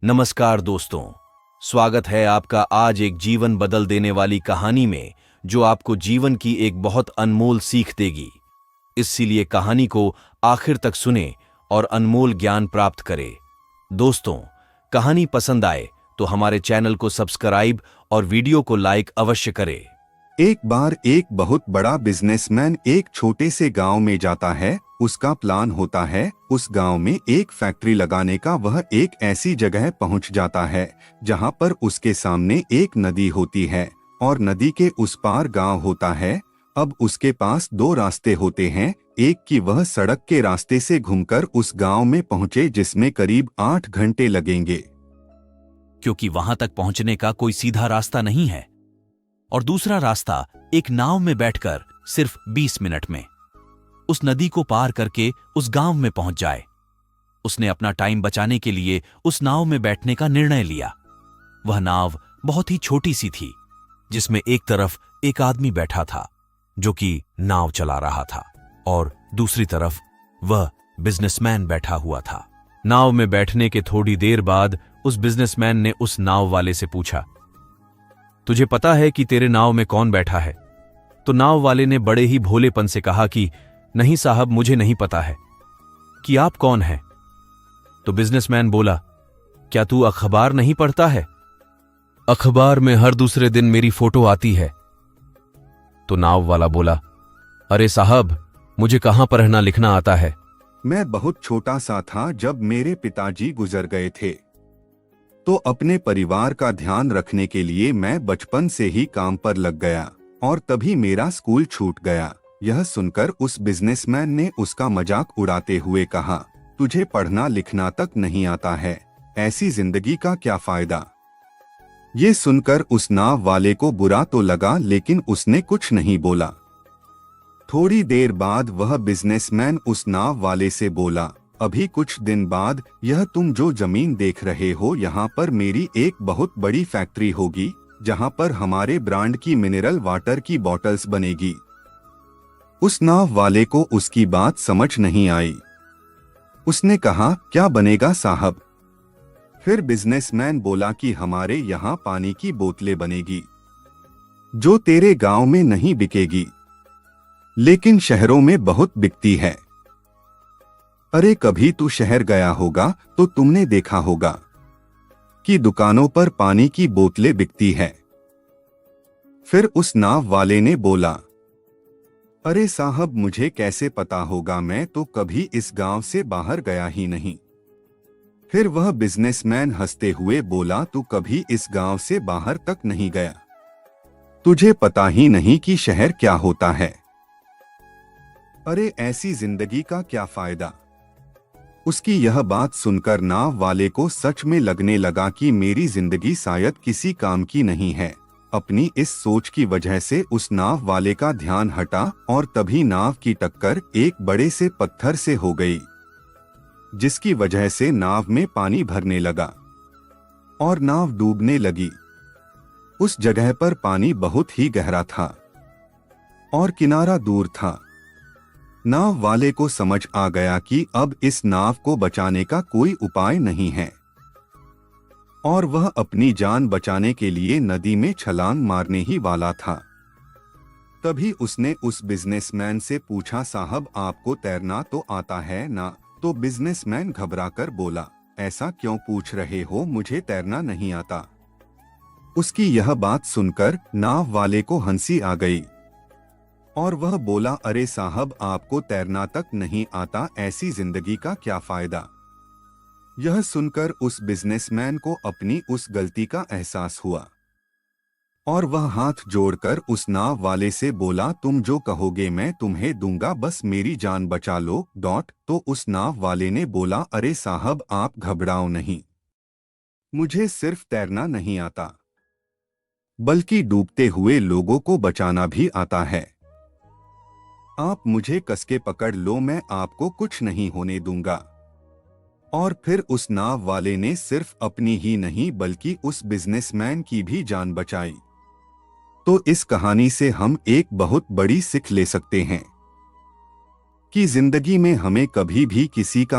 नमस्कार दोस्तों, स्वागत है आपका आज एक जीवन बदल देने वाली कहानी में जो आपको जीवन की एक बहुत अनमोल सीख देगी। इसीलिए कहानी को आखिर तक सुने और अनमोल ज्ञान प्राप्त करें। दोस्तों, कहानी पसंद आए तो हमारे चैनल को सब्सक्राइब और वीडियो को लाइक अवश्य करें। एक बार एक बहुत बड़ा बिजनेसमैन एक छोटे से गांव में जाता है। उसका प्लान होता है उस गांव में एक फैक्ट्री लगाने का। वह एक ऐसी जगह पहुंच जाता है जहां पर उसके सामने एक नदी होती है और नदी के उस पार गांव होता है। अब उसके पास दो रास्ते होते हैं। एक की वह सड़क के रास्ते से घूमकर उस गांव में पहुंचे जिसमें करीब 8 घंटे लगेंगे, क्योंकि वहां तक पहुंचने का कोई सीधा रास्ता नहीं है। और दूसरा रास्ता एक नाव में बैठकर सिर्फ 20 मिनट में उस नदी को पार करके उस गांव में पहुंच जाए। उसने अपना टाइम बचाने के लिए उस नाव में बैठने का निर्णय लिया। वह नाव बहुत ही छोटी सी थी, जिसमें एक तरफ एक आदमी बैठा था जो कि नाव चला रहा था और दूसरी तरफ वह बिजनेसमैन बैठा हुआ था। नाव में बैठने के थोड़ी देर बाद उस बिजनेसमैन ने उस नाव वाले से पूछा, तुझे पता है कि तेरे नाव में कौन बैठा है? तो नाव वाले ने बड़े ही भोलेपन से कहा कि नहीं साहब, मुझे नहीं पता है। कि आप कौन हैं? तो बिजनेसमैन बोला, क्या तू अखबार नहीं पढ़ता है? अखबार में हर दूसरे दिन मेरी फोटो आती है। तो नाव वाला बोला, अरे साहब, मुझे कहां पढ़ना लिखना आता है। मैं बहुत छोटा सा था जब मेरे पिताजी गुजर गए थे, तो अपने परिवार का ध्यान रखने के लिए मैं बचपन से ही काम पर लग गया और तभी मेरा स्कूल छूट गया। यह सुनकर उस बिजनेसमैन ने उसका मजाक उड़ाते हुए कहा, तुझे पढ़ना लिखना तक नहीं आता है, ऐसी जिंदगी का क्या फायदा? ये सुनकर उस नाव वाले को बुरा तो लगा, लेकिन उसने कुछ नहीं बोला। थोड़ी देर बाद वह बिजनेसमैन उस नाव वाले से बोला, अभी कुछ दिन बाद यह तुम जो जमीन देख रहे हो, यहाँ पर मेरी एक बहुत बड़ी फैक्ट्री होगी जहाँ पर हमारे ब्रांड की मिनरल वाटर की बॉटल्स बनेगी। उस नाव वाले को उसकी बात समझ नहीं आई। उसने कहा, क्या बनेगा साहब? फिर बिजनेसमैन बोला कि हमारे यहाँ पानी की बोतलें बनेगी जो तेरे गांव में नहीं बिकेगी, लेकिन शहरों में बहुत बिकती है। अरे कभी तू शहर गया होगा तो तुमने देखा होगा कि दुकानों पर पानी की बोतलें बिकती है। फिर उस नाव वाले ने बोला, अरे साहब, मुझे कैसे पता होगा, मैं तो कभी इस गांव से बाहर गया ही नहीं। फिर वह बिजनेसमैन हंसते हुए बोला, तू कभी इस गांव से बाहर तक नहीं गया, तुझे पता ही नहीं कि शहर क्या होता है। अरे ऐसी जिंदगी का क्या फायदा? उसकी यह बात सुनकर नाव वाले को सच में लगने लगा कि मेरी जिंदगी शायद किसी काम की नहीं है। अपनी इस सोच की वजह से उस नाव वाले का ध्यान हटा और तभी नाव की टक्कर एक बड़े से पत्थर से हो गई, जिसकी वजह से नाव में पानी भरने लगा और नाव डूबने लगी। उस जगह पर पानी बहुत ही गहरा था और किनारा दूर था। नाव वाले को समझ आ गया कि अब इस नाव को बचाने का कोई उपाय नहीं है और वह अपनी जान बचाने के लिए नदी में छलांग मारने ही वाला था। तभी उसने उस बिजनेसमैन से पूछा, साहब, आपको तैरना तो आता है ना? तो बिजनेसमैन घबराकर बोला, ऐसा क्यों पूछ रहे हो, मुझे तैरना नहीं आता। उसकी यह बात सुनकर नाव वाले को हंसी आ गई और वह बोला, अरे साहब, आपको तैरना तक नहीं आता, ऐसी जिंदगी का क्या फायदा? यह सुनकर उस बिजनेसमैन को अपनी उस गलती का एहसास हुआ और वह हाथ जोड़कर उस नाव वाले से बोला, तुम जो कहोगे मैं तुम्हें दूंगा, बस मेरी जान बचा लो। तो उस नाव वाले ने बोला, अरे साहब, आप घबराओ नहीं, मुझे सिर्फ तैरना नहीं आता, बल्कि डूबते हुए लोगों को बचाना भी आता है। आप मुझे कसके पकड़ लो, मैं आपको कुछ नहीं होने दूंगा। और फिर उस नाव वाले ने सिर्फ अपनी ही नहीं बल्कि उस बिजनेसमैन की भी जान बचाई। तो इस कहानी से हम एक बहुत बड़ी सीख ले सकते हैं कि जिंदगी में हमें कभी भी किसी का